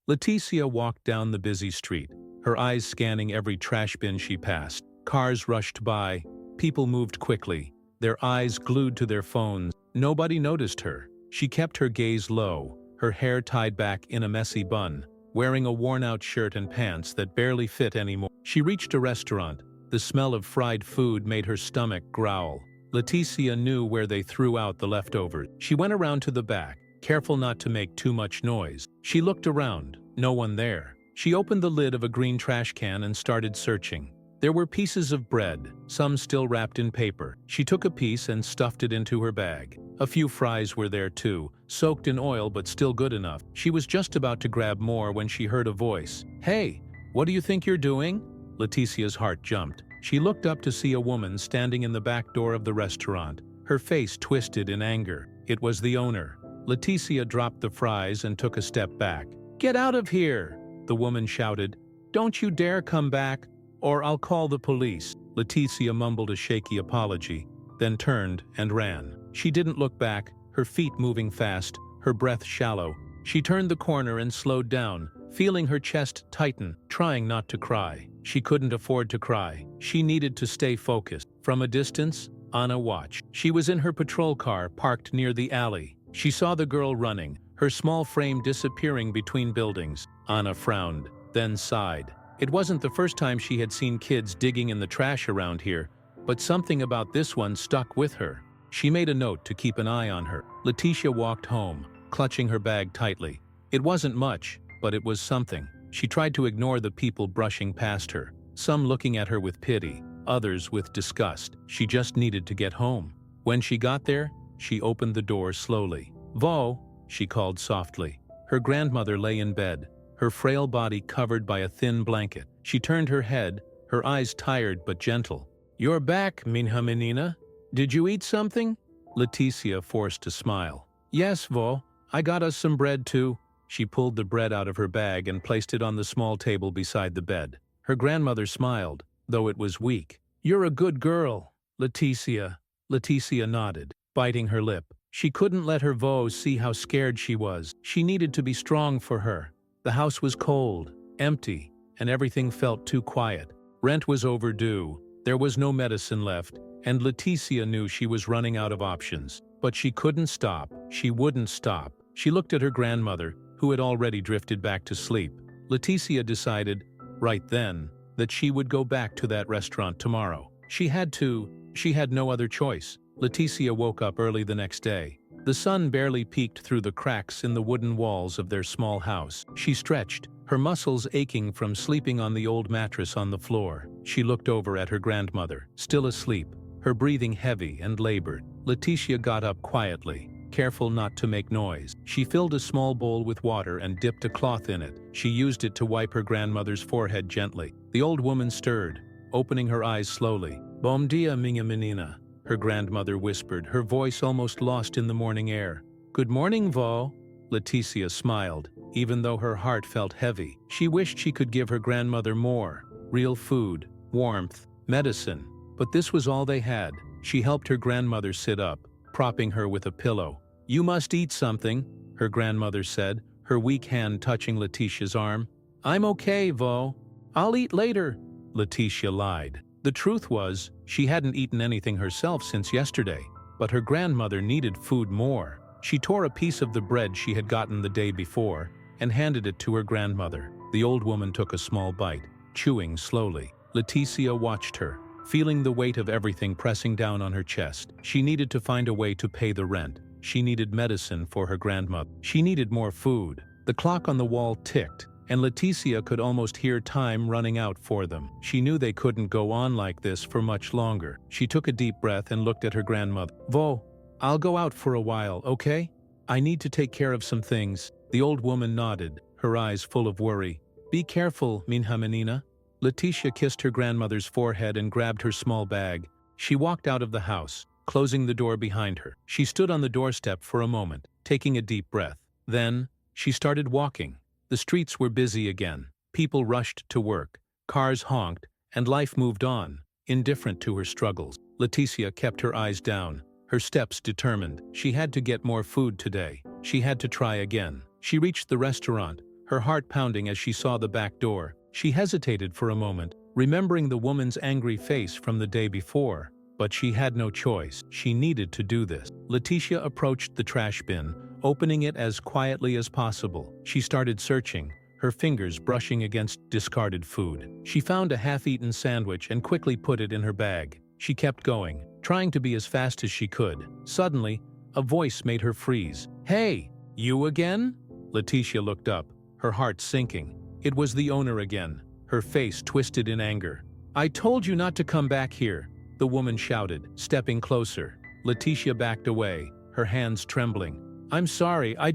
Leticia walked down the busy street, her eyes scanning every trash bin she passed. Cars rushed by, people moved quickly, their eyes glued to their phones. Nobody noticed her. She kept her gaze low, her hair tied back in a messy bun, wearing a worn-out shirt and pants that barely fit anymore. She reached a restaurant. The smell of fried food made her stomach growl. Leticia knew where they threw out the leftovers. She went around to the back, careful not to make too much noise. She looked around, no one there. She opened the lid of a green trash can and started searching. There were pieces of bread, some still wrapped in paper. She took a piece and stuffed it into her bag. A few fries were there too, soaked in oil but still good enough. She was just about to grab more when she heard a voice. "Hey, what do you think you're doing?" Leticia's heart jumped. She looked up to see a woman standing in the back door of the restaurant, her face twisted in anger. It was the owner. Leticia dropped the fries and took a step back. "Get out of here!" the woman shouted. "Don't you dare come back, or I'll call the police." Leticia mumbled a shaky apology, then turned and ran. She didn't look back, her feet moving fast, her breath shallow. She turned the corner and slowed down, feeling her chest tighten, trying not to cry. She couldn't afford to cry. She needed to stay focused. From a distance, Anna watched. She was in her patrol car parked near the alley. She saw the girl running, her small frame disappearing between buildings. Anna frowned, then sighed. It wasn't the first time she had seen kids digging in the trash around here, but something about this one stuck with her. She made a note to keep an eye on her. Leticia walked home, clutching her bag tightly. It wasn't much, but it was something. She tried to ignore the people brushing past her, some looking at her with pity, others with disgust. She just needed to get home. When she got there, she opened the door slowly. "Vo," she called softly. Her grandmother lay in bed, her frail body covered by a thin blanket. She turned her head, her eyes tired but gentle. "You're back, minha menina. Did you eat something?" Leticia forced a smile. "Yes, Vo. I got us some bread too." She pulled the bread out of her bag and placed it on the small table beside the bed. Her grandmother smiled, though it was weak. "You're a good girl, Leticia." Leticia nodded, biting her lip. She couldn't let her Vo see how scared she was. She needed to be strong for her. The house was cold, empty, and everything felt too quiet. Rent was overdue, there was no medicine left, and Leticia knew she was running out of options. But she couldn't stop. She wouldn't stop. She looked at her grandmother, who had already drifted back to sleep. Leticia decided, right then, that she would go back to that restaurant tomorrow. She had to. She had no other choice. Leticia woke up early the next day. The sun barely peeked through the cracks in the wooden walls of their small house. She stretched, her muscles aching from sleeping on the old mattress on the floor. She looked over at her grandmother, still asleep, her breathing heavy and labored. Leticia got up quietly, careful not to make noise. She filled a small bowl with water and dipped a cloth in it. She used it to wipe her grandmother's forehead gently. The old woman stirred, opening her eyes slowly. "Bom dia, minha menina," her grandmother whispered, her voice almost lost in the morning air. "Good morning, Vo." Leticia smiled, even though her heart felt heavy. She wished she could give her grandmother more. Real food, warmth, medicine. But this was all they had. She helped her grandmother sit up, propping her with a pillow. "You must eat something," her grandmother said, her weak hand touching Leticia's arm. "I'm okay, Vo. I'll eat later," Leticia lied. The truth was, she hadn't eaten anything herself since yesterday, but her grandmother needed food more. She tore a piece of the bread she had gotten the day before and handed it to her grandmother. The old woman took a small bite, chewing slowly. Leticia watched her, feeling the weight of everything pressing down on her chest. She needed to find a way to pay the rent. She needed medicine for her grandmother. She needed more food. The clock on the wall ticked, and Leticia could almost hear time running out for them. She knew they couldn't go on like this for much longer. She took a deep breath and looked at her grandmother. "Vo, I'll go out for a while, okay? I need to take care of some things." The old woman nodded, her eyes full of worry. "Be careful, minha menina." Leticia kissed her grandmother's forehead and grabbed her small bag. She walked out of the house, closing the door behind her. She stood on the doorstep for a moment, taking a deep breath. Then, she started walking. The streets were busy again. People rushed to work, cars honked, and life moved on, indifferent to her struggles. Leticia kept her eyes down, her steps determined. She had to get more food today. She had to try again. She reached the restaurant, her heart pounding as she saw the back door. She hesitated for a moment, remembering the woman's angry face from the day before. But she had no choice. She needed to do this. Leticia approached the trash bin, opening it as quietly as possible. She started searching, her fingers brushing against discarded food. She found a half-eaten sandwich and quickly put it in her bag. She kept going, trying to be as fast as she could. Suddenly, a voice made her freeze. "Hey, you again?" Leticia looked up, her heart sinking. It was the owner again, her face twisted in anger. "I told you not to come back here," the woman shouted, stepping closer. Leticia backed away, her hands trembling. "I'm sorry, I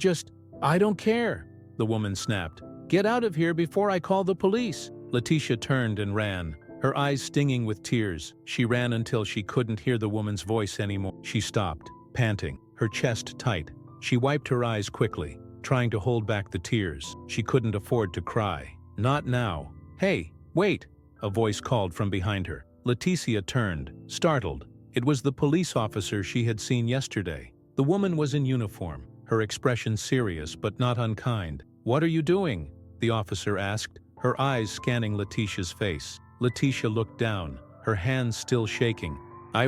don't care," the woman snapped. "Get out of here before I call the police." Leticia turned and ran, her eyes stinging with tears. She ran until she couldn't hear the woman's voice anymore. She stopped, panting, her chest tight. She wiped her eyes quickly, trying to hold back the tears. She couldn't afford to cry. Not now. "Hey, wait!" a voice called from behind her. Leticia turned, startled. It was the police officer she had seen yesterday. The woman was in uniform, her expression serious but not unkind. "What are you doing?" the officer asked, her eyes scanning Leticia's face. Leticia looked down, her hands still shaking. I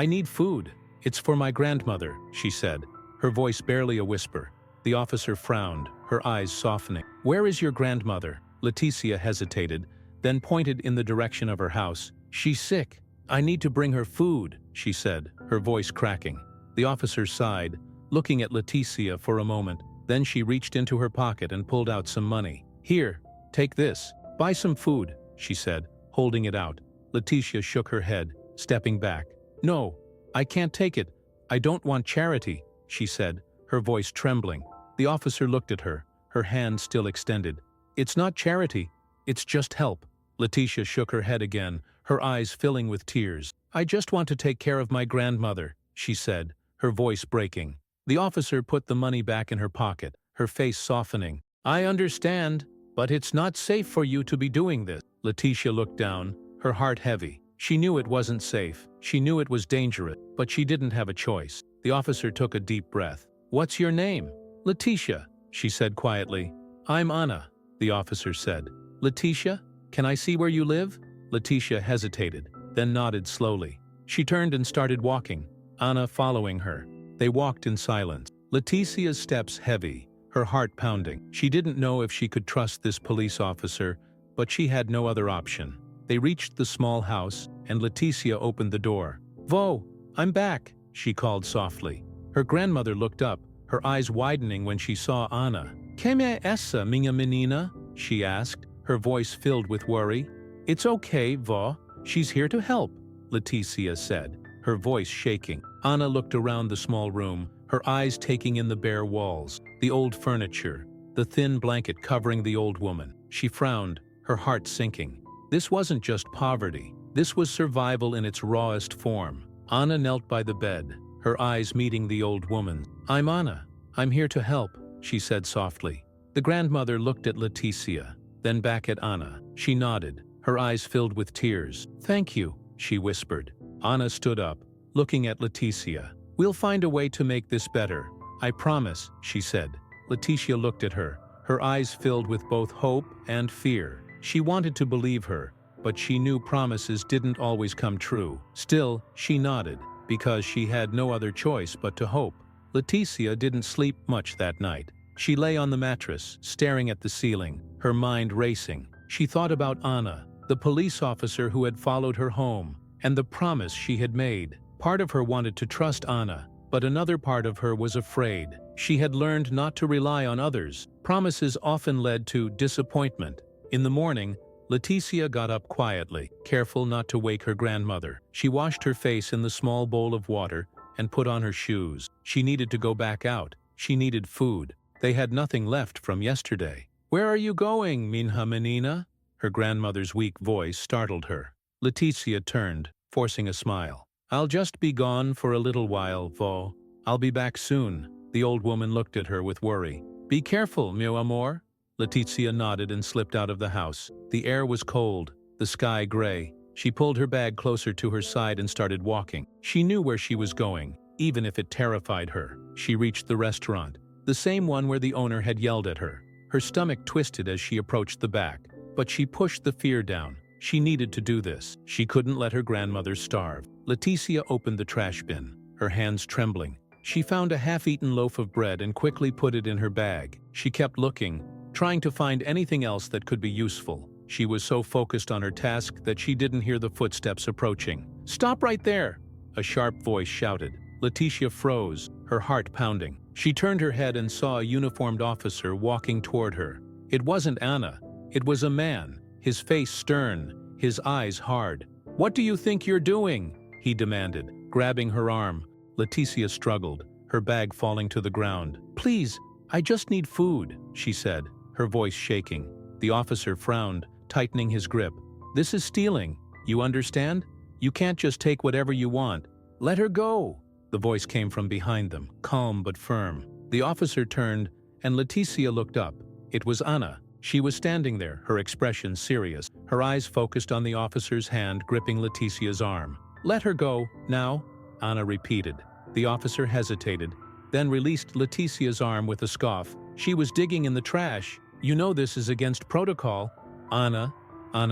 need food. It's for my grandmother," she said, her voice barely a whisper. The officer frowned, her eyes softening. "Where is your grandmother?" Leticia hesitated, then pointed in the direction of her house. "She's sick. I need to bring her food," she said, her voice cracking. The officer sighed, looking at Leticia for a moment. Then she reached into her pocket and pulled out some money. "Here, take this. Buy some food," she said, holding it out. Leticia shook her head, stepping back. "No, I can't take it. I don't want charity," she said, her voice trembling. The officer looked at her, her hand still extended. "It's not charity. It's just help." Leticia shook her head again, her eyes filling with tears. "I just want to take care of my grandmother," she said, her voice breaking. The officer put the money back in her pocket, her face softening. "I understand, but it's not safe for you to be doing this." Leticia looked down, her heart heavy. She knew it wasn't safe. She knew it was dangerous, but she didn't have a choice. The officer took a deep breath. "What's your name?" "Leticia," she said quietly. "I'm Anna," the officer said. "Leticia, can I see where you live?" Leticia hesitated, then nodded slowly. She turned and started walking, Anna following her. They walked in silence. Leticia's steps heavy, her heart pounding. She didn't know if she could trust this police officer, but she had no other option. They reached the small house, and Leticia opened the door. "Vo, I'm back," she called softly. Her grandmother looked up, her eyes widening when she saw Anna. "Quem é essa, minha menina?" she asked, her voice filled with worry. "It's okay, Vo. She's here to help," Leticia said, her voice shaking. Anna looked around the small room, her eyes taking in the bare walls, the old furniture, the thin blanket covering the old woman. She frowned, her heart sinking. This wasn't just poverty. This was survival in its rawest form. Anna knelt by the bed, her eyes meeting the old woman. "I'm Anna. I'm here to help," she said softly. The grandmother looked at Leticia, then back at Anna. She nodded, her eyes filled with tears. "Thank you," she whispered. Anna stood up, looking at Leticia. "We'll find a way to make this better. I promise," she said. Leticia looked at her, her eyes filled with both hope and fear. She wanted to believe her, but she knew promises didn't always come true. Still, she nodded, because she had no other choice but to hope. Leticia didn't sleep much that night. She lay on the mattress, staring at the ceiling, her mind racing. She thought about Anna, the police officer who had followed her home, and the promise she had made. Part of her wanted to trust Anna, but another part of her was afraid. She had learned not to rely on others. Promises often led to disappointment. In the morning, Leticia got up quietly, careful not to wake her grandmother. She washed her face in the small bowl of water and put on her shoes. She needed to go back out. She needed food. They had nothing left from yesterday. "Where are you going, minha menina?" Her grandmother's weak voice startled her. Leticia turned, forcing a smile. "I'll just be gone for a little while, Vo. I'll be back soon." The old woman looked at her with worry. "Be careful, meu amor." Leticia nodded and slipped out of the house. The air was cold, the sky gray. She pulled her bag closer to her side and started walking. She knew where she was going, even if it terrified her. She reached the restaurant, the same one where the owner had yelled at her. Her stomach twisted as she approached the back, but she pushed the fear down. She needed to do this. She couldn't let her grandmother starve. Leticia opened the trash bin, her hands trembling. She found a half-eaten loaf of bread and quickly put it in her bag. She kept looking, trying to find anything else that could be useful. She was so focused on her task that she didn't hear the footsteps approaching. "Stop right there!" a sharp voice shouted. Leticia froze, her heart pounding. She turned her head and saw a uniformed officer walking toward her. It wasn't Anna. It was a man, his face stern, his eyes hard. "What do you think you're doing?" he demanded, grabbing her arm. Leticia struggled, her bag falling to the ground. "Please, I just need food," she said, her voice shaking. The officer frowned, tightening his grip. "This is stealing, you understand? You can't just take whatever you want. Let her go." The voice came from behind them, calm but firm. The officer turned, and Leticia looked up. It was Anna. She was standing there, her expression serious, her eyes focused on the officer's hand gripping Leticia's arm. "Let her go, now," Anna repeated. The officer hesitated, then released Leticia's arm with a scoff. "She was digging in the trash. You know this is against protocol." Anna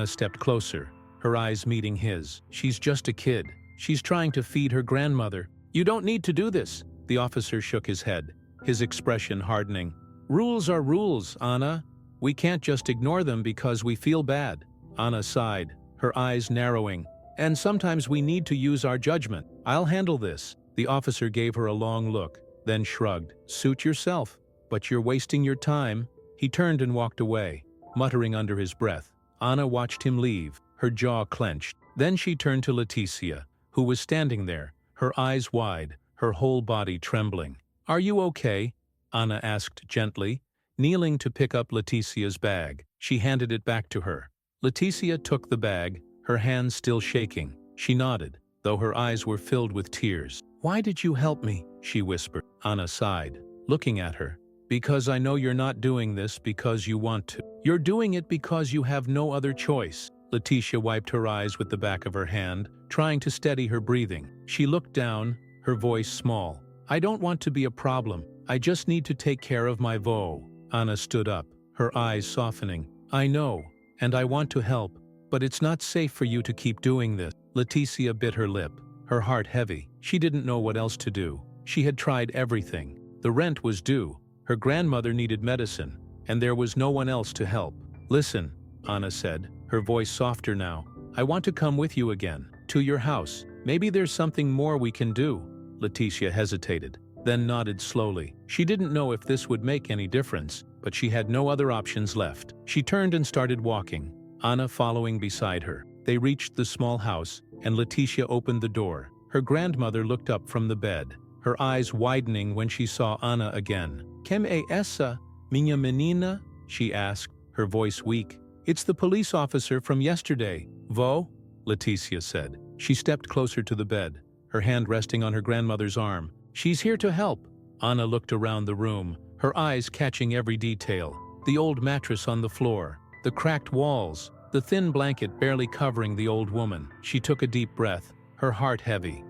stepped closer, her eyes meeting his. "She's just a kid. She's trying to feed her grandmother. You don't need to do this." The officer shook his head, his expression hardening. "Rules are rules, Anna. We can't just ignore them because we feel bad." Anna sighed, her eyes narrowing. "And sometimes we need to use our judgment. I'll handle this." The officer gave her a long look, then shrugged. "Suit yourself, but you're wasting your time." He turned and walked away, muttering under his breath. Anna watched him leave, her jaw clenched. Then she turned to Leticia, who was standing there, her eyes wide, her whole body trembling. "Are you okay?" Anna asked gently, kneeling to pick up Leticia's bag. She handed it back to her. Leticia took the bag, her hands still shaking. She nodded, though her eyes were filled with tears. "Why did you help me?" she whispered. Anna sighed, looking at her. "Because I know you're not doing this because you want to. You're doing it because you have no other choice." Leticia wiped her eyes with the back of her hand, trying to steady her breathing. She looked down, her voice small. "I don't want to be a problem. I just need to take care of my Vo." Anna stood up, her eyes softening. "I know, and I want to help, but it's not safe for you to keep doing this." Leticia bit her lip, her heart heavy. She didn't know what else to do. She had tried everything. The rent was due, her grandmother needed medicine, and there was no one else to help. "Listen," Anna said, her voice softer now. "I want to come with you again, to your house. Maybe there's something more we can do." Leticia hesitated, then nodded slowly. She didn't know if this would make any difference, but she had no other options left. She turned and started walking, Anna following beside her. They reached the small house, and Leticia opened the door. Her grandmother looked up from the bed, her eyes widening when she saw Anna again. "Quem é essa, minha menina?" she asked, her voice weak. "It's the police officer from yesterday, Vo," Leticia said. She stepped closer to the bed, her hand resting on her grandmother's arm. "She's here to help." Anna looked around the room, her eyes catching every detail. The old mattress on the floor, the cracked walls, the thin blanket barely covering the old woman. She took a deep breath, her heart heavy.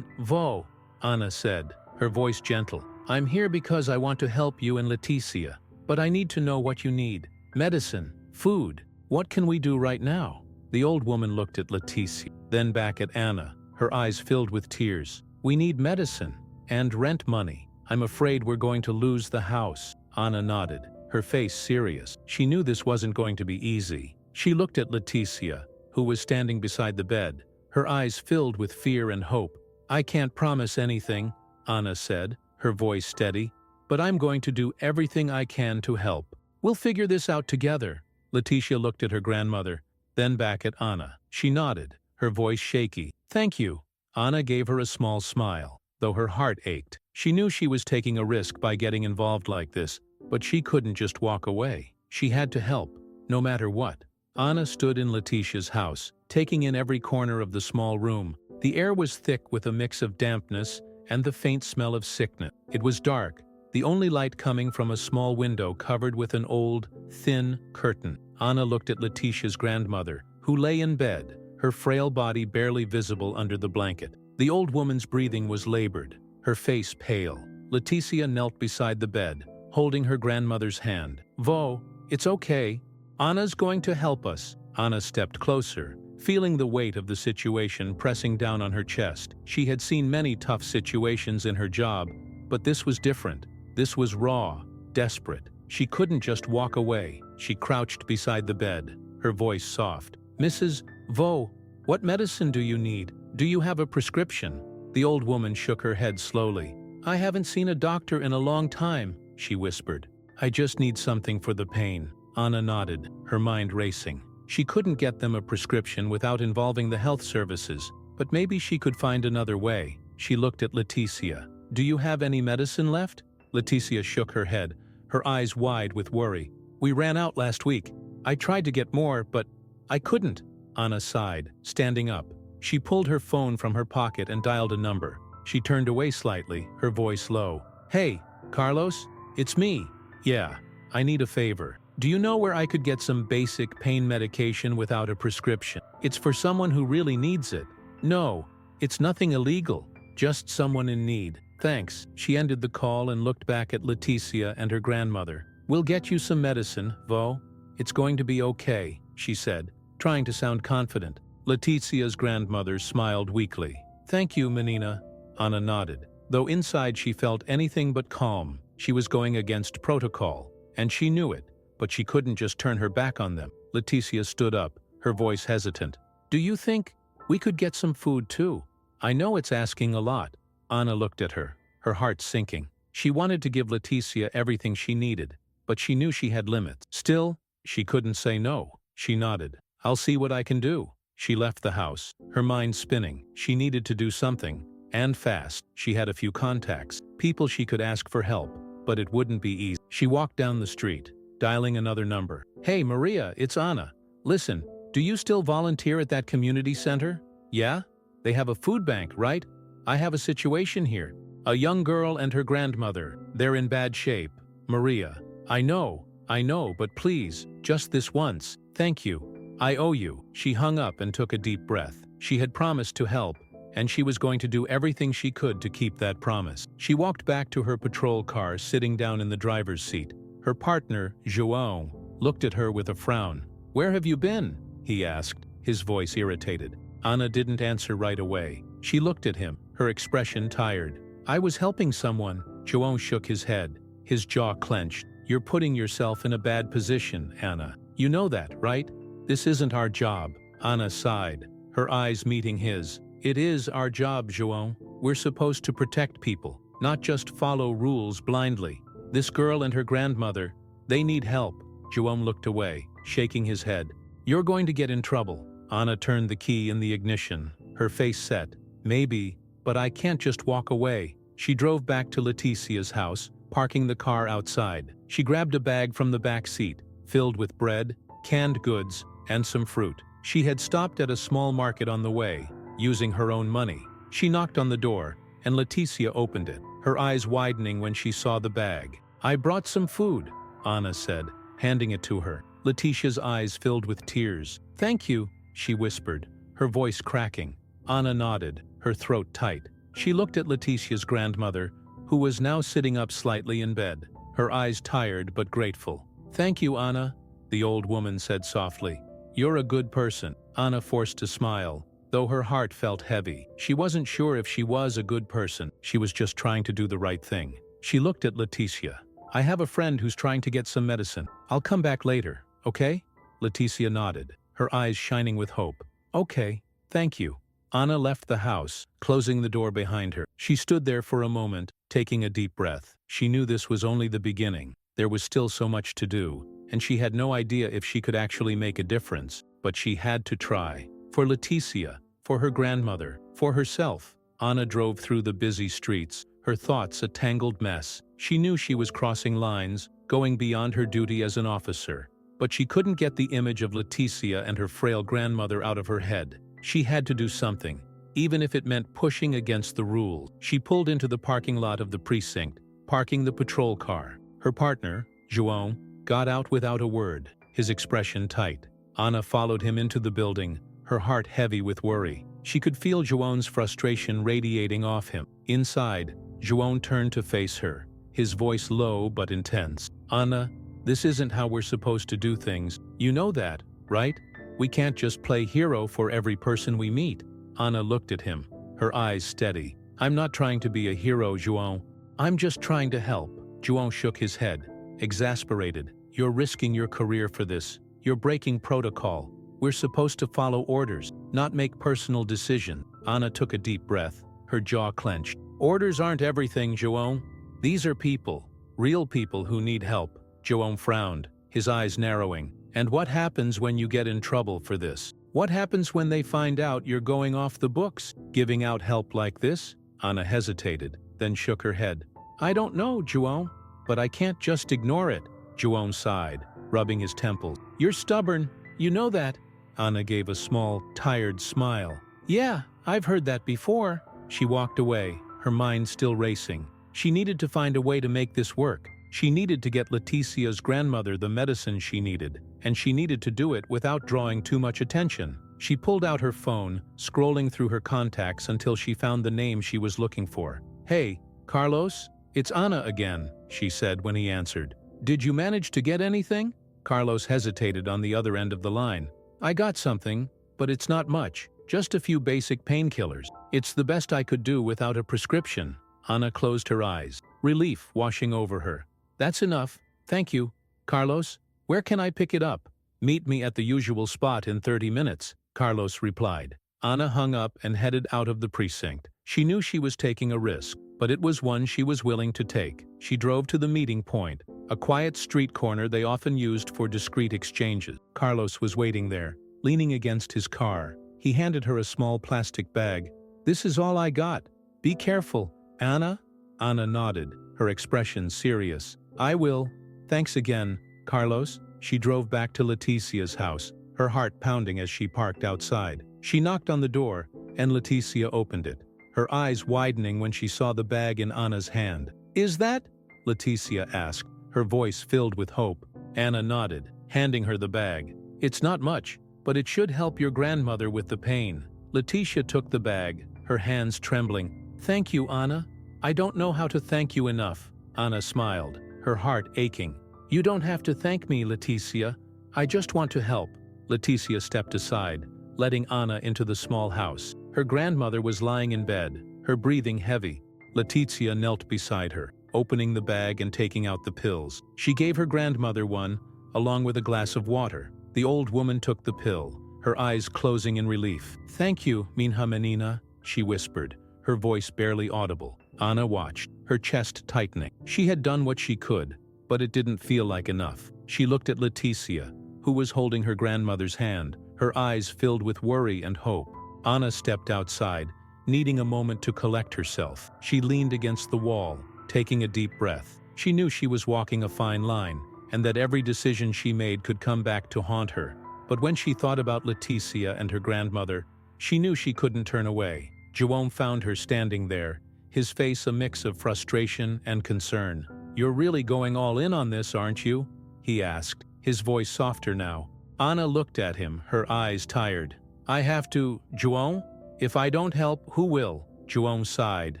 Vo," Anna said, her voice gentle. "I'm here because I want to help you and Leticia, but I need to know what you need. Medicine, food. What can we do right now?" The old woman looked at Leticia, then back at Anna, her eyes filled with tears. "We need medicine and rent money. I'm afraid we're going to lose the house." Anna nodded, her face serious. She knew this wasn't going to be easy. She looked at Leticia, who was standing beside the bed, her eyes filled with fear and hope. "I can't promise anything," Anna said, her voice steady, "but I'm going to do everything I can to help. We'll figure this out together." Leticia looked at her grandmother, then back at Anna. She nodded, her voice shaky. "Thank you." Anna gave her a small smile, though her heart ached. She knew she was taking a risk by getting involved like this, but she couldn't just walk away. She had to help, no matter what. Anna stood in Leticia's house, taking in every corner of the small room. The air was thick with a mix of dampness and the faint smell of sickness. It was dark, the only light coming from a small window covered with an old, thin curtain. Anna looked at Leticia's grandmother, who lay in bed, her frail body barely visible under the blanket. The old woman's breathing was labored, her face pale. Leticia knelt beside the bed, holding her grandmother's hand. "Vo, it's okay. Anna's going to help us." Anna stepped closer, feeling the weight of the situation pressing down on her chest. She had seen many tough situations in her job, but this was different. This was raw, desperate. She couldn't just walk away. She crouched beside the bed, her voice soft. "Mrs. Vo, what medicine do you need? Do you have a prescription?" The old woman shook her head slowly. "I haven't seen a doctor in a long time," she whispered. "I just need something for the pain." Anna nodded, her mind racing. She couldn't get them a prescription without involving the health services, but maybe she could find another way. She looked at Leticia. "Do you have any medicine left?" Leticia shook her head, her eyes wide with worry. "We ran out last week. I tried to get more, but I couldn't." Anna sighed, standing up. She pulled her phone from her pocket and dialed a number. She turned away slightly, her voice low. "Hey, Carlos? It's me. Yeah, I need a favor. Do you know where I could get some basic pain medication without a prescription? It's for someone who really needs it." "No, it's nothing illegal. Just someone in need. Thanks." She ended the call and looked back at Leticia and her grandmother. "We'll get you some medicine, Vo. It's going to be okay," she said, trying to sound confident. Leticia's grandmother smiled weakly. "Thank you, Menina." Anna nodded. Though inside she felt anything but calm. She was going against protocol, and she knew it, but she couldn't just turn her back on them. Leticia stood up, her voice hesitant. "Do you think we could get some food too? I know it's asking a lot." Anna looked at her, her heart sinking. She wanted to give Leticia everything she needed, but she knew she had limits. Still, she couldn't say no. She nodded. "I'll see what I can do." She left the house, her mind spinning. She needed to do something, and fast. She had a few contacts, people she could ask for help, but it wouldn't be easy. She walked down the street, dialing another number. "Hey, Maria, it's Anna. Listen, do you still volunteer at that community center?" "Yeah? They have a food bank, right? I have a situation here. A young girl and her grandmother. They're in bad shape." "Maria, I know, but please, just this once. Thank you. I owe you." She hung up and took a deep breath. She had promised to help, and she was going to do everything she could to keep that promise. She walked back to her patrol car, sitting down in the driver's seat. Her partner, João, looked at her with a frown. "Where have you been?" he asked, his voice irritated. Anna didn't answer right away. She looked at him, her expression tired. "I was helping someone." João shook his head, his jaw clenched. "You're putting yourself in a bad position, Anna. You know that, right? This isn't our job." Anna sighed, her eyes meeting his. "It is our job, João. We're supposed to protect people, not just follow rules blindly. This girl and her grandmother, they need help." João looked away, shaking his head. "You're going to get in trouble." Anna turned the key in the ignition, her face set. "Maybe, but I can't just walk away." She drove back to Leticia's house, parking the car outside. She grabbed a bag from the back seat, filled with bread, canned goods, and some fruit. She had stopped at a small market on the way, using her own money. She knocked on the door, and Leticia opened it, her eyes widening when she saw the bag. "I brought some food," Anna said, handing it to her. Leticia's eyes filled with tears. "Thank you," she whispered, her voice cracking. Anna nodded, her throat tight. She looked at Leticia's grandmother, who was now sitting up slightly in bed, her eyes tired but grateful. "Thank you, Anna," the old woman said softly. "You're a good person." Anna forced a smile, though her heart felt heavy. She wasn't sure if she was a good person. She was just trying to do the right thing. She looked at Leticia. "I have a friend who's trying to get some medicine. I'll come back later, okay?" Leticia nodded, her eyes shining with hope. "Okay, thank you." Anna left the house, closing the door behind her. She stood there for a moment, taking a deep breath. She knew this was only the beginning. There was still so much to do, and she had no idea if she could actually make a difference, but she had to try. For Leticia, for her grandmother, for herself. Anna drove through the busy streets, her thoughts a tangled mess. She knew she was crossing lines, going beyond her duty as an officer. But she couldn't get the image of Leticia and her frail grandmother out of her head. She had to do something, even if it meant pushing against the rules. She pulled into the parking lot of the precinct, parking the patrol car. Her partner, João, got out without a word, his expression tight. Anna followed him into the building, her heart heavy with worry. She could feel João's frustration radiating off him. Inside, João turned to face her, his voice low but intense. Anna, this isn't how we're supposed to do things. You know that, right? We can't just play hero for every person we meet. Anna looked at him, her eyes steady. I'm not trying to be a hero, João. I'm just trying to help. João shook his head, exasperated. You're risking your career for this. You're breaking protocol. We're supposed to follow orders, not make personal decisions. Anna took a deep breath, her jaw clenched. Orders aren't everything, João. These are people, real people who need help. João frowned, his eyes narrowing. And what happens when you get in trouble for this? What happens when they find out you're going off the books, giving out help like this? Anna hesitated, then shook her head. I don't know, João, but I can't just ignore it. João sighed, rubbing his temples. You're stubborn, you know that. Anna gave a small, tired smile. Yeah, I've heard that before. She walked away, her mind still racing. She needed to find a way to make this work. She needed to get Leticia's grandmother the medicine she needed, and she needed to do it without drawing too much attention. She pulled out her phone, scrolling through her contacts until she found the name she was looking for. Hey, Carlos? It's Anna again, she said when he answered. Did you manage to get anything? Carlos hesitated on the other end of the line. I got something, but it's not much. Just a few basic painkillers. It's the best I could do without a prescription. Anna closed her eyes, relief washing over her. That's enough, thank you. Carlos, where can I pick it up? Meet me at the usual spot in 30 minutes, Carlos replied. Anna hung up and headed out of the precinct. She knew she was taking a risk, but it was one she was willing to take. She drove to the meeting point, a quiet street corner they often used for discreet exchanges. Carlos was waiting there, leaning against his car. He handed her a small plastic bag. This is all I got. Be careful, Anna? Anna nodded, her expression serious. I will. Thanks again, Carlos. She drove back to Leticia's house, her heart pounding as she parked outside. She knocked on the door, and Leticia opened it, her eyes widening when she saw the bag in Anna's hand. Is that? Leticia asked, her voice filled with hope. Anna nodded, handing her the bag. It's not much, but it should help your grandmother with the pain. Leticia took the bag, her hands trembling. Thank you, Anna. I don't know how to thank you enough. Anna smiled, her heart aching. You don't have to thank me, Leticia. I just want to help. Leticia stepped aside, letting Anna into the small house. Her grandmother was lying in bed, her breathing heavy. Leticia knelt beside her, opening the bag and taking out the pills. She gave her grandmother one, along with a glass of water. The old woman took the pill, her eyes closing in relief. Thank you, minha menina, she whispered, her voice barely audible. Anna watched, her chest tightening. She had done what she could, but it didn't feel like enough. She looked at Leticia, who was holding her grandmother's hand, her eyes filled with worry and hope. Anna stepped outside, needing a moment to collect herself. She leaned against the wall, taking a deep breath. She knew she was walking a fine line, and that every decision she made could come back to haunt her. But when she thought about Leticia and her grandmother, she knew she couldn't turn away. João found her standing there, his face a mix of frustration and concern. You're really going all in on this, aren't you? He asked, his voice softer now. Anna looked at him, her eyes tired. I have to, João? If I don't help, who will? João sighed,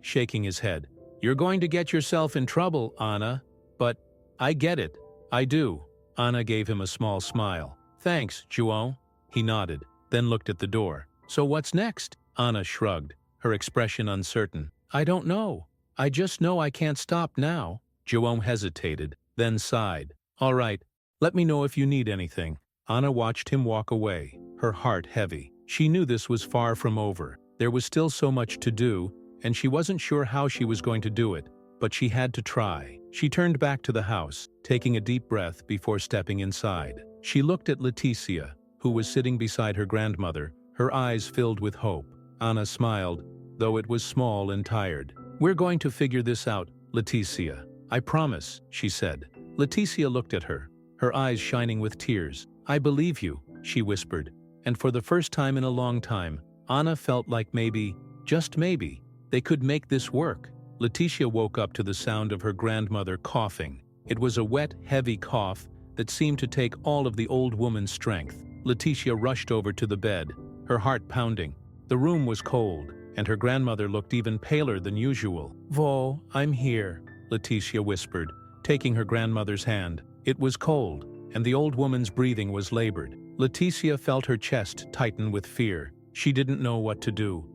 shaking his head. You're going to get yourself in trouble, Anna. But I get it. I do. Anna gave him a small smile. Thanks, João. He nodded, then looked at the door. So what's next? Anna shrugged, her expression uncertain. I don't know. I just know I can't stop now. João hesitated, then sighed. All right, let me know if you need anything. Anna watched him walk away, her heart heavy. She knew this was far from over. There was still so much to do, and she wasn't sure how she was going to do it, but she had to try. She turned back to the house, taking a deep breath before stepping inside. She looked at Leticia, who was sitting beside her grandmother, her eyes filled with hope. Anna smiled, though it was small and tired. We're going to figure this out, Leticia. I promise, she said. Leticia looked at her, her eyes shining with tears. I believe you, she whispered, and for the first time in a long time, Anna felt like maybe, just maybe, they could make this work. Leticia woke up to the sound of her grandmother coughing. It was a wet, heavy cough that seemed to take all of the old woman's strength. Leticia rushed over to the bed, her heart pounding. The room was cold, and her grandmother looked even paler than usual. Vo, I'm here. Leticia whispered, taking her grandmother's hand. It was cold, and the old woman's breathing was labored. Leticia felt her chest tighten with fear. She didn't know what to do.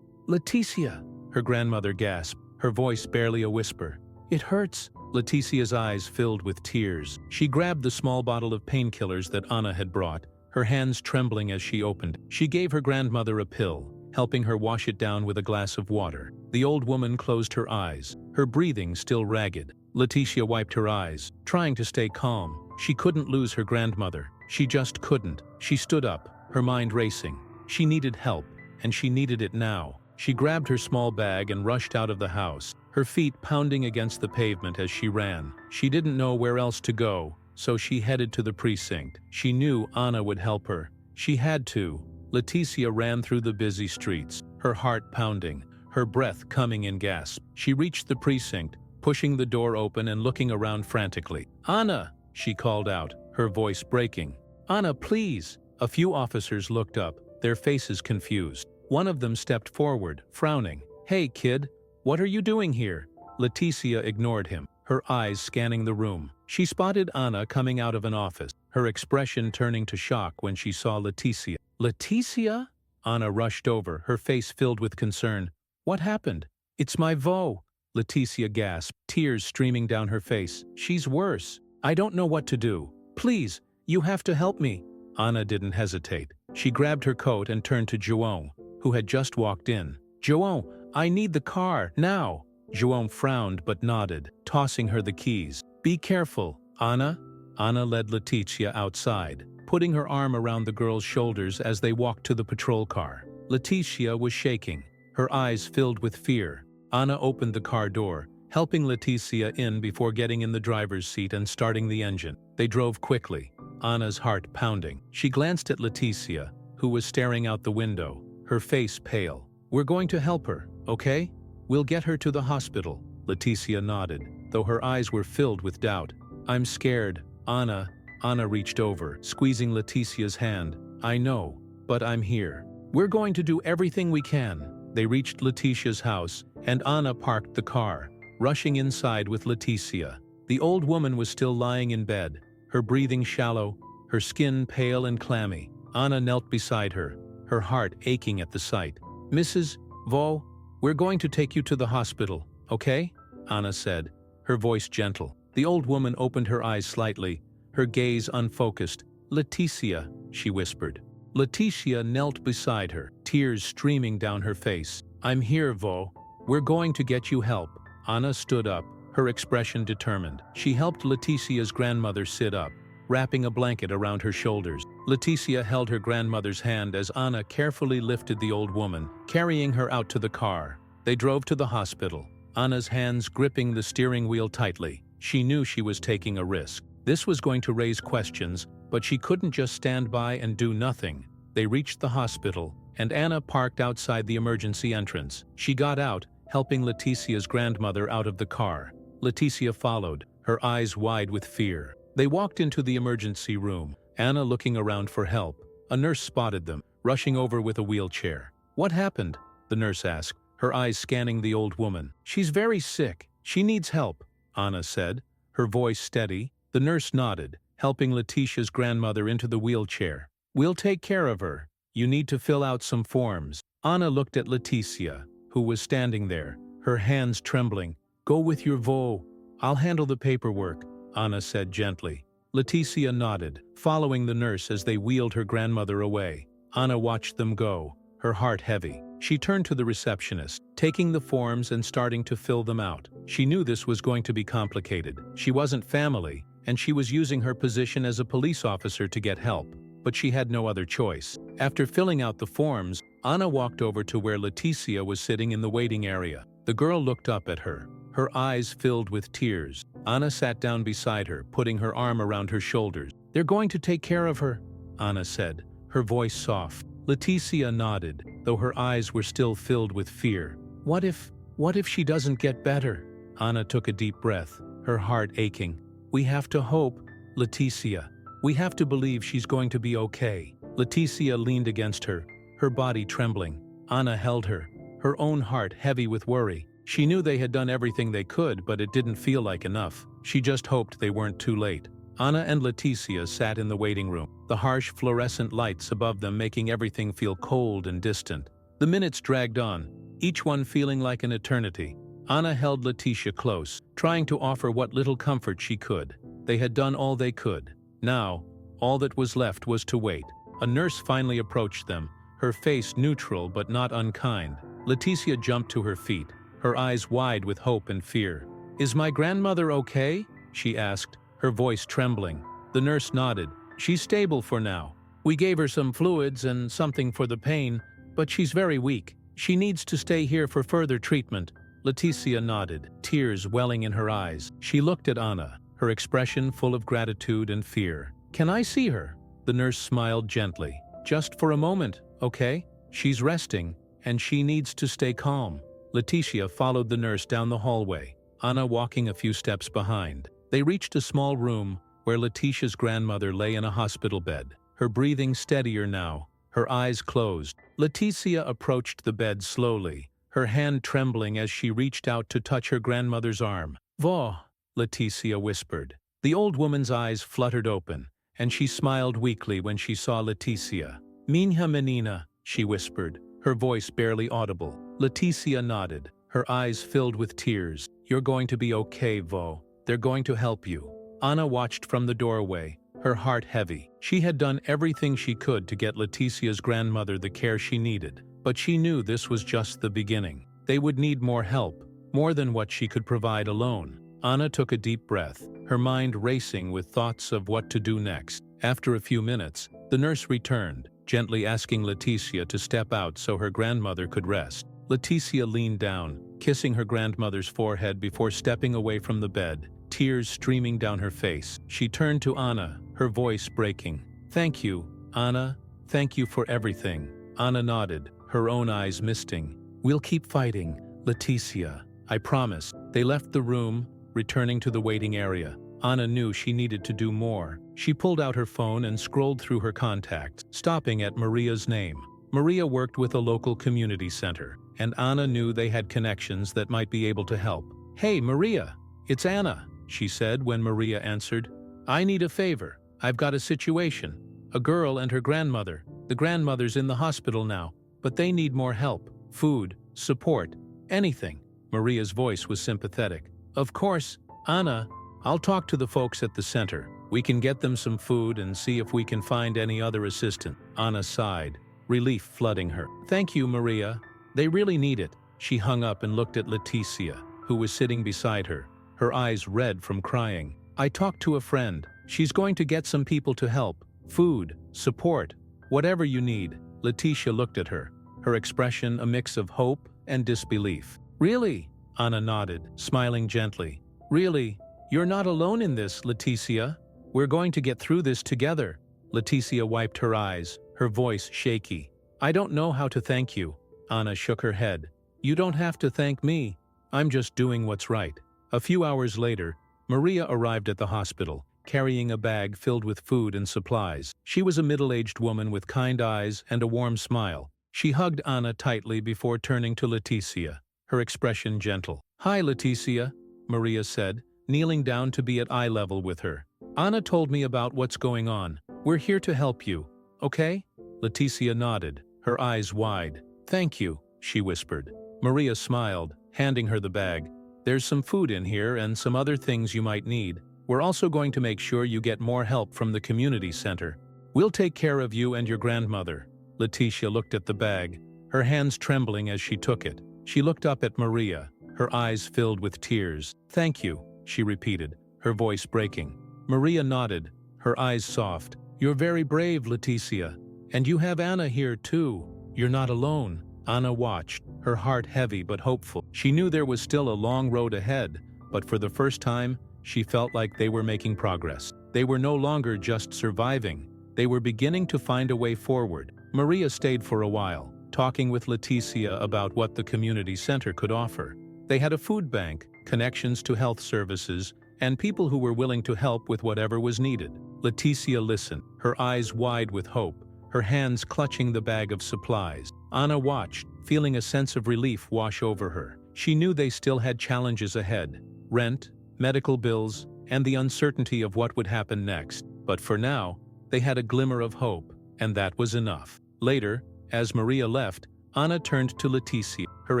Leticia, her grandmother gasped, her voice barely a whisper. It hurts. Leticia's eyes filled with tears. She grabbed the small bottle of painkillers that Anna had brought, her hands trembling as she opened. She gave her grandmother a pill, helping her wash it down with a glass of water. The old woman closed her eyes, her breathing still ragged. Leticia wiped her eyes, trying to stay calm. She couldn't lose her grandmother. She just couldn't. She stood up, her mind racing. She needed help, and she needed it now. She grabbed her small bag and rushed out of the house, her feet pounding against the pavement as she ran. She didn't know where else to go, so she headed to the precinct. She knew Anna would help her. She had to. Leticia ran through the busy streets, her heart pounding, her breath coming in gasps. She reached the precinct, pushing the door open and looking around frantically. "Anna!" she called out, her voice breaking. "Anna, please!" A few officers looked up, their faces confused. One of them stepped forward, frowning. "Hey, kid, what are you doing here?" Leticia ignored him, her eyes scanning the room. She spotted Anna coming out of an office, her expression turning to shock when she saw Leticia. "Leticia?" Anna rushed over, her face filled with concern. "What happened?" "It's my Vo," Leticia gasped, tears streaming down her face. "She's worse. I don't know what to do. Please, you have to help me." Anna didn't hesitate. She grabbed her coat and turned to Joan, who had just walked in. "Joan, I need the car, now." Joan frowned but nodded, tossing her the keys. "Be careful, Anna." Anna led Leticia outside, putting her arm around the girl's shoulders as they walked to the patrol car. Leticia was shaking, her eyes filled with fear. Anna opened the car door, helping Leticia in before getting in the driver's seat and starting the engine. They drove quickly, Anna's heart pounding. She glanced at Leticia, who was staring out the window, her face pale. "We're going to help her, okay? We'll get her to the hospital." Leticia nodded, though her eyes were filled with doubt. "I'm scared, Anna." Anna reached over, squeezing Leticia's hand. "I know, but I'm here. We're going to do everything we can." They reached Leticia's house, and Anna parked the car, rushing inside with Leticia. The old woman was still lying in bed, her breathing shallow, her skin pale and clammy. Anna knelt beside her, her heart aching at the sight. "Mrs. Vo, we're going to take you to the hospital, okay?" Anna said, her voice gentle. The old woman opened her eyes slightly, her gaze unfocused. "Leticia," she whispered. Leticia knelt beside her, tears streaming down her face. "I'm here, Vo. We're going to get you help." Anna stood up, her expression determined. She helped Leticia's grandmother sit up, wrapping a blanket around her shoulders. Leticia held her grandmother's hand as Anna carefully lifted the old woman, carrying her out to the car. They drove to the hospital, Anna's hands gripping the steering wheel tightly. She knew she was taking a risk. This was going to raise questions, but she couldn't just stand by and do nothing. They reached the hospital, and Anna parked outside the emergency entrance. She got out, helping Leticia's grandmother out of the car. Leticia followed, her eyes wide with fear. They walked into the emergency room, Anna looking around for help. A nurse spotted them, rushing over with a wheelchair. "What happened?" the nurse asked, her eyes scanning the old woman. "She's very sick. She needs help," Anna said, her voice steady. The nurse nodded, helping Leticia's grandmother into the wheelchair. "We'll take care of her. You need to fill out some forms." Anna looked at Leticia, who was standing there, her hands trembling. "Go with your Vo. I'll handle the paperwork," Anna said gently. Leticia nodded, following the nurse as they wheeled her grandmother away. Anna watched them go, her heart heavy. She turned to the receptionist, taking the forms and starting to fill them out. She knew this was going to be complicated. She wasn't family, and she was using her position as a police officer to get help. But she had no other choice. After filling out the forms, Anna walked over to where Leticia was sitting in the waiting area. The girl looked up at her, her eyes filled with tears. Anna sat down beside her, putting her arm around her shoulders. "They're going to take care of her," Anna said, her voice soft. Leticia nodded, though her eyes were still filled with fear. What if she doesn't get better?" Anna took a deep breath, her heart aching. "We have to hope, Leticia. We have to believe she's going to be okay." Leticia leaned against her, her body trembling. Anna held her, her own heart heavy with worry. She knew they had done everything they could, but it didn't feel like enough. She just hoped they weren't too late. Anna and Leticia sat in the waiting room, the harsh fluorescent lights above them making everything feel cold and distant. The minutes dragged on, each one feeling like an eternity. Anna held Leticia close, trying to offer what little comfort she could. They had done all they could. Now, all that was left was to wait. A nurse finally approached them, her face neutral but not unkind. Leticia jumped to her feet, her eyes wide with hope and fear. "Is my grandmother okay?" she asked, her voice trembling. The nurse nodded. "She's stable for now. We gave her some fluids and something for the pain, but she's very weak. She needs to stay here for further treatment." Leticia nodded, tears welling in her eyes. She looked at Anna, her expression full of gratitude and fear. "Can I see her?" The nurse smiled gently. "Just for a moment, okay? She's resting, and she needs to stay calm." Leticia followed the nurse down the hallway, Anna walking a few steps behind. They reached a small room where Leticia's grandmother lay in a hospital bed, her breathing steadier now, her eyes closed. Leticia approached the bed slowly, her hand trembling as she reached out to touch her grandmother's arm. "Vó," Leticia whispered. The old woman's eyes fluttered open, and she smiled weakly when she saw Leticia. "Minha menina," she whispered, her voice barely audible. Leticia nodded, her eyes filled with tears. "You're going to be okay, Vó. They're going to help you." Anna watched from the doorway, her heart heavy. She had done everything she could to get Leticia's grandmother the care she needed, but she knew this was just the beginning. They would need more help, more than what she could provide alone. Anna took a deep breath, her mind racing with thoughts of what to do next. After a few minutes, the nurse returned, gently asking Leticia to step out so her grandmother could rest. Leticia leaned down, kissing her grandmother's forehead before stepping away from the bed, tears streaming down her face. She turned to Anna, her voice breaking. "Thank you, Anna. Thank you for everything." Anna nodded, her own eyes misting. "We'll keep fighting, Leticia. I promise." They left the room, returning to the waiting area. Anna knew she needed to do more. She pulled out her phone and scrolled through her contacts, stopping at Maria's name. Maria worked with a local community center, and Anna knew they had connections that might be able to help. "Hey, Maria, it's Anna," she said when Maria answered. "I need a favor. I've got a situation. A girl and her grandmother. The grandmother's in the hospital now, but they need more help. Food, support, anything." Maria's voice was sympathetic. "Of course, Anna. I'll talk to the folks at the center. We can get them some food and see if we can find any other assistance." Anna sighed, relief flooding her. "Thank you, Maria. They really need it." She hung up and looked at Leticia, who was sitting beside her, her eyes red from crying. "I talked to a friend. She's going to get some people to help. Food, support, whatever you need." Leticia looked at her, her expression a mix of hope and disbelief. "Really?" Anna nodded, smiling gently. "Really? You're not alone in this, Leticia. We're going to get through this together." Leticia wiped her eyes, her voice shaky. "I don't know how to thank you." Anna shook her head. "You don't have to thank me. I'm just doing what's right." A few hours later, Maria arrived at the hospital, carrying a bag filled with food and supplies. She was a middle-aged woman with kind eyes and a warm smile. She hugged Anna tightly before turning to Leticia, her expression gentle. "Hi, Leticia," Maria said, kneeling down to be at eye level with her. "Anna told me about what's going on. We're here to help you, okay?" Leticia nodded, her eyes wide. "Thank you," she whispered. Maria smiled, handing her the bag. "There's some food in here and some other things you might need. We're also going to make sure you get more help from the community center. We'll take care of you and your grandmother." Leticia looked at the bag, her hands trembling as she took it. She looked up at Maria, her eyes filled with tears. "Thank you," she repeated, her voice breaking. Maria nodded, her eyes soft. "You're very brave, Leticia. And you have Anna here too. You're not alone." Anna watched, her heart heavy but hopeful. She knew there was still a long road ahead, but for the first time, she felt like they were making progress. They were no longer just surviving. They were beginning to find a way forward. Maria stayed for a while, talking with Leticia about what the community center could offer. They had a food bank, connections to health services, and people who were willing to help with whatever was needed. Leticia listened, her eyes wide with hope, her hands clutching the bag of supplies. Anna watched, feeling a sense of relief wash over her. She knew they still had challenges ahead: rent, medical bills, and the uncertainty of what would happen next. But for now, they had a glimmer of hope, and that was enough. Later, as Maria left, Anna turned to Leticia, her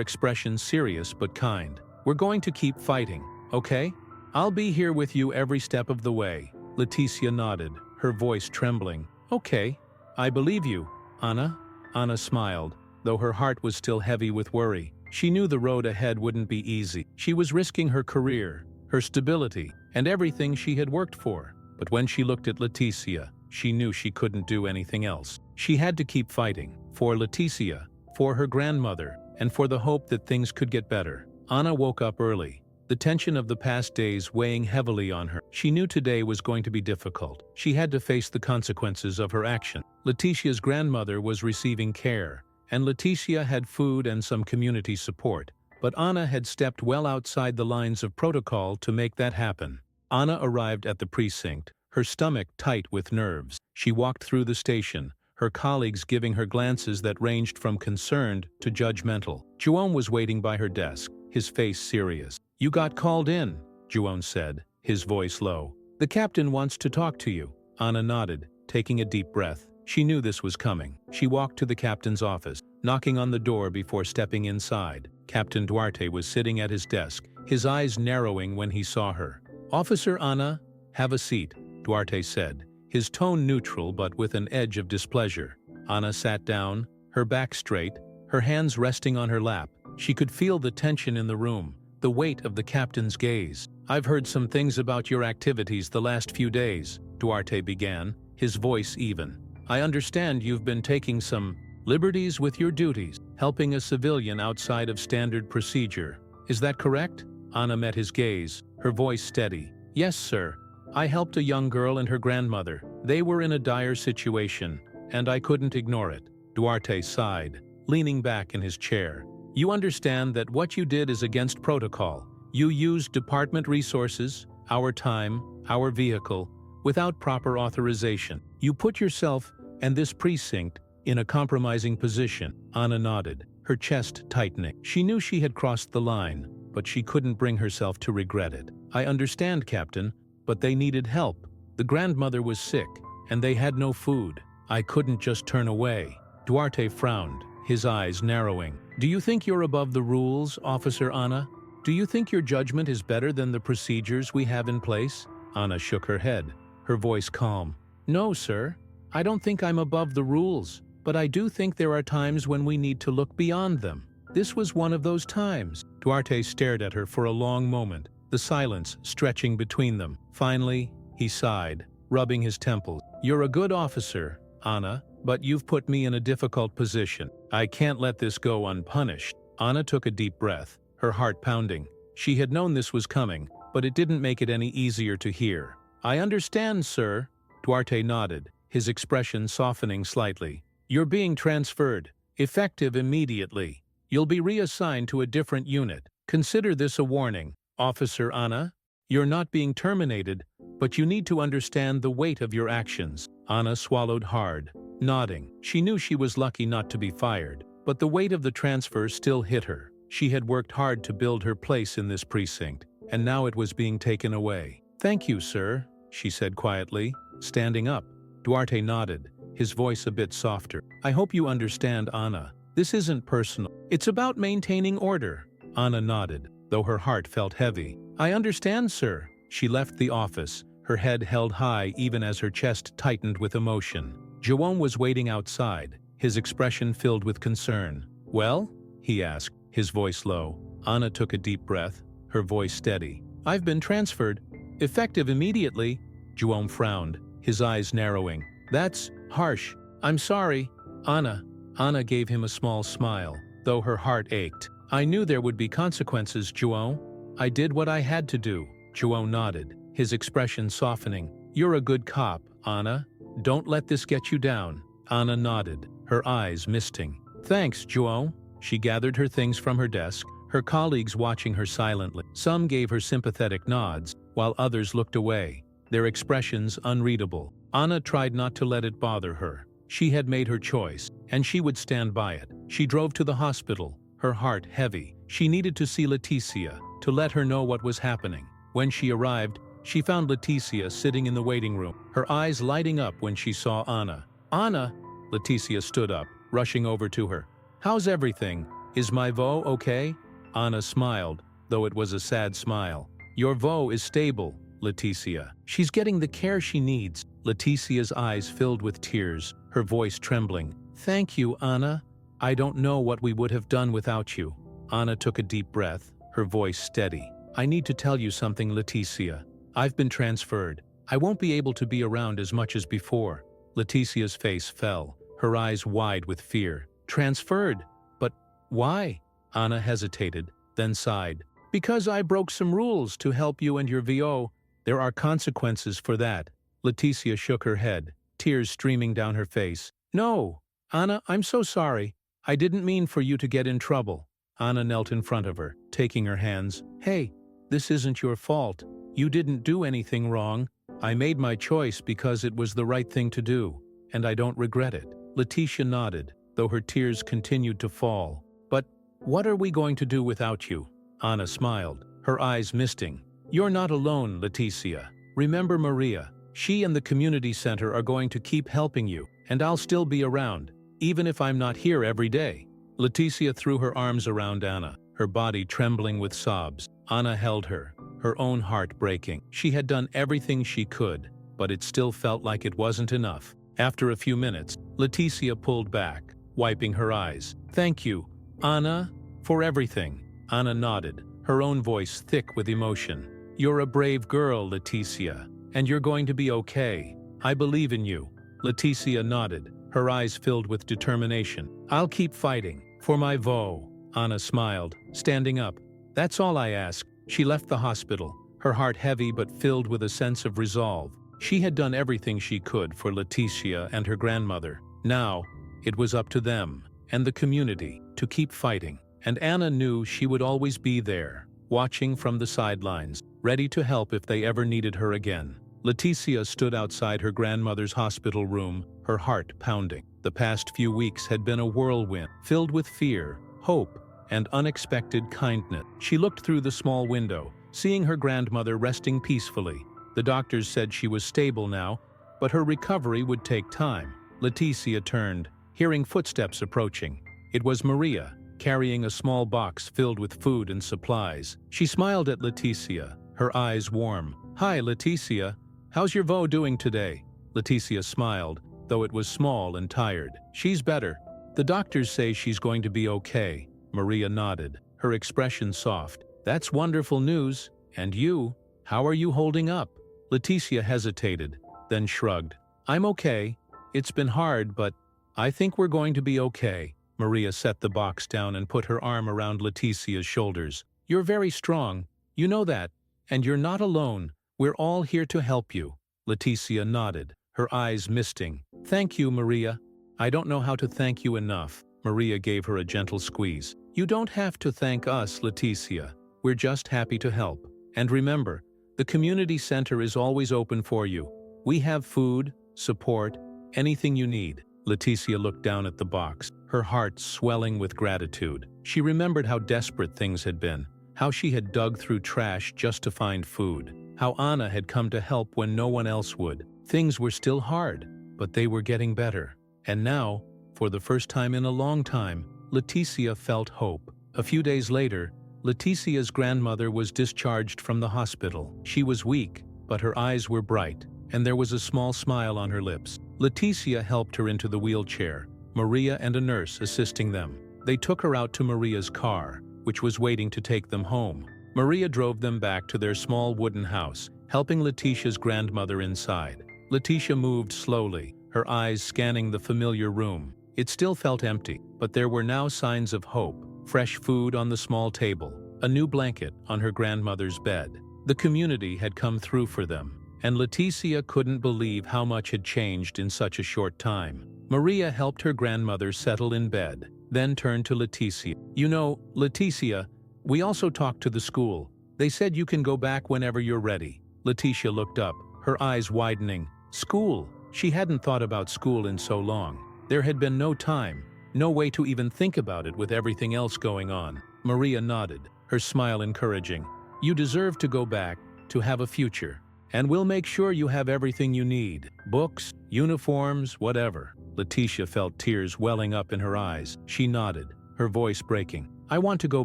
expression serious but kind. "We're going to keep fighting, okay? I'll be here with you every step of the way." Leticia nodded, her voice trembling. "Okay, I believe you, Anna." Anna smiled, though her heart was still heavy with worry. She knew the road ahead wouldn't be easy. She was risking her career, her stability, and everything she had worked for. But when she looked at Leticia, she knew she couldn't do anything else. She had to keep fighting, for Leticia, for her grandmother, and for the hope that things could get better. Anna woke up early, the tension of the past days weighing heavily on her. She knew today was going to be difficult. She had to face the consequences of her action. Leticia's grandmother was receiving care, and Leticia had food and some community support. But Anna had stepped well outside the lines of protocol to make that happen. Anna arrived at the precinct, her stomach tight with nerves. She walked through the station, her colleagues giving her glances that ranged from concerned to judgmental. João was waiting by her desk, his face serious. "You got called in," João said, his voice low. "The captain wants to talk to you." Anna nodded, taking a deep breath. She knew this was coming. She walked to the captain's office, knocking on the door before stepping inside. Captain Duarte was sitting at his desk, his eyes narrowing when he saw her. "Officer Anna, have a seat," Duarte said, his tone neutral but with an edge of displeasure. Anna sat down, her back straight, her hands resting on her lap. She could feel the tension in the room, the weight of the captain's gaze. "I've heard some things about your activities the last few days," Duarte began, his voice even. "I understand you've been taking some liberties with your duties, helping a civilian outside of standard procedure. Is that correct?" Anna met his gaze, her voice steady. "Yes, sir. I helped a young girl and her grandmother. They were in a dire situation, and I couldn't ignore it." Duarte sighed, leaning back in his chair. "You understand that what you did is against protocol. You used department resources, our time, our vehicle, without proper authorization. You put yourself and this precinct in a compromising position." Anna nodded, her chest tightening. She knew she had crossed the line, but she couldn't bring herself to regret it. "I understand, Captain, but they needed help. The grandmother was sick, and they had no food. I couldn't just turn away." Duarte frowned, his eyes narrowing. "Do you think you're above the rules, Officer Anna? Do you think your judgment is better than the procedures we have in place?" Anna shook her head, her voice calm. "No, sir. I don't think I'm above the rules, but I do think there are times when we need to look beyond them. This was one of those times." Duarte stared at her for a long moment, the silence stretching between them. Finally, he sighed, rubbing his temples. "You're a good officer, Anna, but you've put me in a difficult position. I can't let this go unpunished." Anna took a deep breath, her heart pounding. She had known this was coming, but it didn't make it any easier to hear. "I understand, sir." Duarte nodded, his expression softening slightly. "You're being transferred, effective immediately. You'll be reassigned to a different unit. Consider this a warning, Officer Anna. You're not being terminated, but you need to understand the weight of your actions." Anna swallowed hard, nodding. She knew she was lucky not to be fired, but the weight of the transfer still hit her. She had worked hard to build her place in this precinct, and now it was being taken away. "Thank you, sir," she said quietly, standing up. Duarte nodded, his voice a bit softer. "I hope you understand, Anna. This isn't personal. It's about maintaining order." Anna nodded, though her heart felt heavy. "I understand, sir." She left the office, her head held high even as her chest tightened with emotion. João was waiting outside, his expression filled with concern. "Well?" he asked, his voice low. Anna took a deep breath, her voice steady. "I've been transferred. Effective immediately." João frowned, his eyes narrowing. "That's harsh. I'm sorry." Anna gave him a small smile, though her heart ached. "I knew there would be consequences, João. I did what I had to do." João nodded, his expression softening. "You're a good cop, Anna. Don't let this get you down." Anna nodded, her eyes misting. "Thanks, João." She gathered her things from her desk, her colleagues watching her silently. Some gave her sympathetic nods, while others looked away, their expressions unreadable. Anna tried not to let it bother her. She had made her choice, and she would stand by it. She drove to the hospital, her heart heavy. She needed to see Leticia, to let her know what was happening. When she arrived, she found Leticia sitting in the waiting room, her eyes lighting up when she saw Anna. "Anna!" Leticia stood up, rushing over to her. "How's everything? Is my Vo okay?" Anna smiled, though it was a sad smile. "Your Vo is stable, Leticia. She's getting the care she needs." Leticia's eyes filled with tears, her voice trembling. "Thank you, Anna. I don't know what we would have done without you." Anna took a deep breath, her voice steady. "I need to tell you something, Leticia. I've been transferred. I won't be able to be around as much as before." Leticia's face fell, her eyes wide with fear. "Transferred? But why?" Anna hesitated, then sighed. "Because I broke some rules to help you and your VO. There are consequences for that." Leticia shook her head, tears streaming down her face. "No, Anna, I'm so sorry. I didn't mean for you to get in trouble." Anna knelt in front of her, taking her hands. "Hey, this isn't your fault. You didn't do anything wrong. I made my choice because it was the right thing to do, and I don't regret it." Leticia nodded, though her tears continued to fall. "But what are we going to do without you?" Anna smiled, her eyes misting. "You're not alone, Leticia. Remember Maria. She and the community center are going to keep helping you, and I'll still be around, even if I'm not here every day." Leticia threw her arms around Anna, her body trembling with sobs. Anna held her, her own heart breaking. She had done everything she could, but it still felt like it wasn't enough. After a few minutes, Leticia pulled back, wiping her eyes. "Thank you, Anna, for everything." Anna nodded, her own voice thick with emotion. "You're a brave girl, Leticia, and you're going to be okay. I believe in you." Leticia nodded, her eyes filled with determination. "I'll keep fighting, for my Vo." Anna smiled, standing up. "That's all I ask." She left the hospital, her heart heavy but filled with a sense of resolve. She had done everything she could for Leticia and her grandmother. Now, it was up to them, and the community, to keep fighting. And Anna knew she would always be there, watching from the sidelines, ready to help if they ever needed her again. Leticia stood outside her grandmother's hospital room, her heart pounding. The past few weeks had been a whirlwind, filled with fear, hope, and unexpected kindness. She looked through the small window, seeing her grandmother resting peacefully. The doctors said she was stable now, but her recovery would take time. Leticia turned, hearing footsteps approaching. It was Maria, carrying a small box filled with food and supplies. She smiled at Leticia, her eyes warm. "Hi, Leticia. How's your Vo doing today?" Leticia smiled, though it was small and tired. "She's better. The doctors say she's going to be okay." Maria nodded, her expression soft. "That's wonderful news. And you? How are you holding up?" Leticia hesitated, then shrugged. "I'm okay. It's been hard, but I think we're going to be okay." Maria set the box down and put her arm around Leticia's shoulders. "You're very strong. You know that. And you're not alone. We're all here to help you." Leticia nodded, her eyes misting. "Thank you, Maria. I don't know how to thank you enough." Maria gave her a gentle squeeze. "You don't have to thank us, Leticia. We're just happy to help. And remember, the community center is always open for you. We have food, support, anything you need." Leticia looked down at the box, her heart swelling with gratitude. She remembered how desperate things had been, how she had dug through trash just to find food, how Anna had come to help when no one else would. Things were still hard, but they were getting better. And now, for the first time in a long time, Leticia felt hope. A few days later, Leticia's grandmother was discharged from the hospital. She was weak, but her eyes were bright, and there was a small smile on her lips. Leticia helped her into the wheelchair, Maria and a nurse assisting them. They took her out to Maria's car, which was waiting to take them home. Maria drove them back to their small wooden house, helping Leticia's grandmother inside. Leticia moved slowly, her eyes scanning the familiar room. It still felt empty, but there were now signs of hope. Fresh food on the small table, a new blanket on her grandmother's bed. The community had come through for them, and Leticia couldn't believe how much had changed in such a short time. Maria helped her grandmother settle in bed, then turned to Leticia. "You know, Leticia, we also talked to the school. They said you can go back whenever you're ready." Leticia looked up, her eyes widening. School? She hadn't thought about school in so long. There had been no time, No way to even think about it with everything else going on. Maria nodded, her smile encouraging. You deserve to go back, to have a future. And we'll make sure you have everything you need. Books, uniforms, whatever. Letitia felt tears welling up in her eyes. She nodded, her voice breaking. I want to go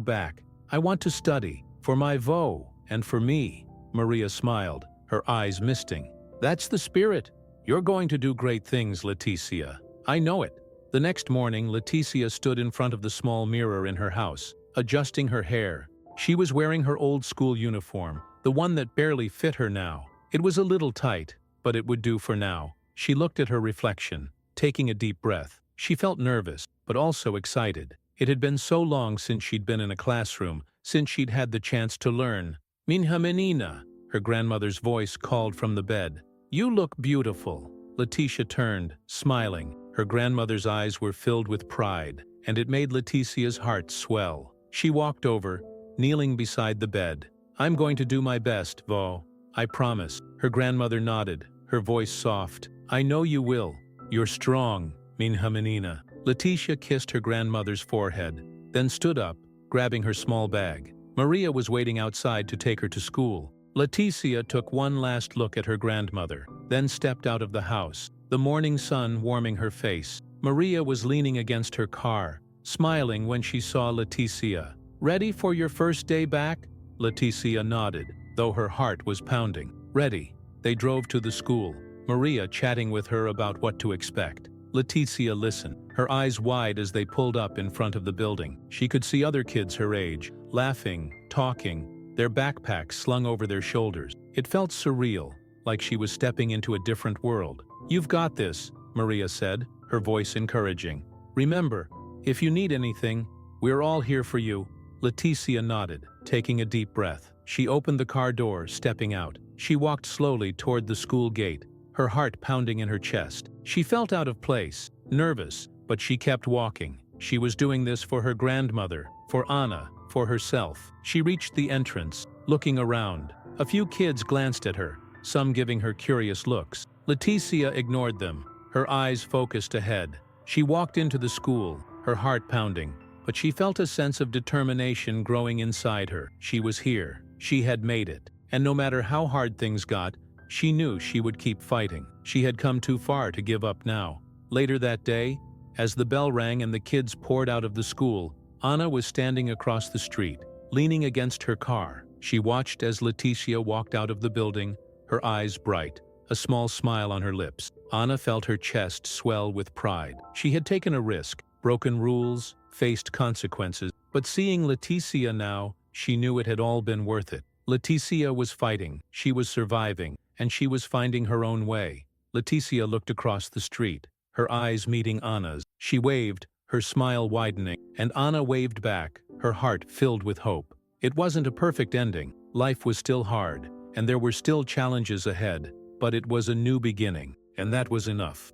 back. I want to study. For my Vo, and for me. Maria smiled, her eyes misting. That's the spirit. You're going to do great things, Leticia. I know it. The next morning, Leticia stood in front of the small mirror in her house, adjusting her hair. She was wearing her old school uniform, the one that barely fit her now. It was a little tight, but it would do for now. She looked at her reflection, taking a deep breath. She felt nervous, but also excited. It had been so long since she'd been in a classroom, since she'd had the chance to learn. Minha menina, her grandmother's voice called from the bed. You look beautiful. Letitia turned, smiling. Her grandmother's eyes were filled with pride, and it made Leticia's heart swell. She walked over, kneeling beside the bed. I'm going to do my best, Vo. I promise. Her grandmother nodded, her voice soft. I know you will. You're strong, minha menina. Letitia kissed her grandmother's forehead, then stood up, grabbing her small bag. Maria was waiting outside to take her to school. Leticia took one last look at her grandmother, then stepped out of the house, the morning sun warming her face. Maria was leaning against her car, smiling when she saw Leticia. Ready for your first day back? Leticia nodded, though her heart was pounding. Ready. They drove to the school, Maria chatting with her about what to expect. Leticia listened, her eyes wide as they pulled up in front of the building. She could see other kids her age, laughing, talking, their backpacks slung over their shoulders. It felt surreal, like she was stepping into a different world. You've got this, Maria said, her voice encouraging. Remember, if you need anything, we're all here for you. Leticia nodded, taking a deep breath. She opened the car door, stepping out. She walked slowly toward the school gate, her heart pounding in her chest. She felt out of place, nervous, but she kept walking. She was doing this for her grandmother, for Anna, for herself. She reached the entrance, looking around. A few kids glanced at her, some giving her curious looks. Leticia ignored them, her eyes focused ahead. She walked into the school, her heart pounding, but she felt a sense of determination growing inside her. She was here. She had made it. And no matter how hard things got, she knew she would keep fighting. She had come too far to give up now. Later that day, as the bell rang and the kids poured out of the school, Anna was standing across the street, leaning against her car. She watched as Leticia walked out of the building, her eyes bright, a small smile on her lips. Anna felt her chest swell with pride. She had taken a risk, broken rules, faced consequences, but seeing Leticia now, she knew it had all been worth it. Leticia was fighting, she was surviving, and she was finding her own way. Leticia looked across the street, her eyes meeting Anna's. She waved, her smile widening, and Anna waved back, her heart filled with hope. It wasn't a perfect ending. Life was still hard, and there were still challenges ahead, but it was a new beginning, and that was enough.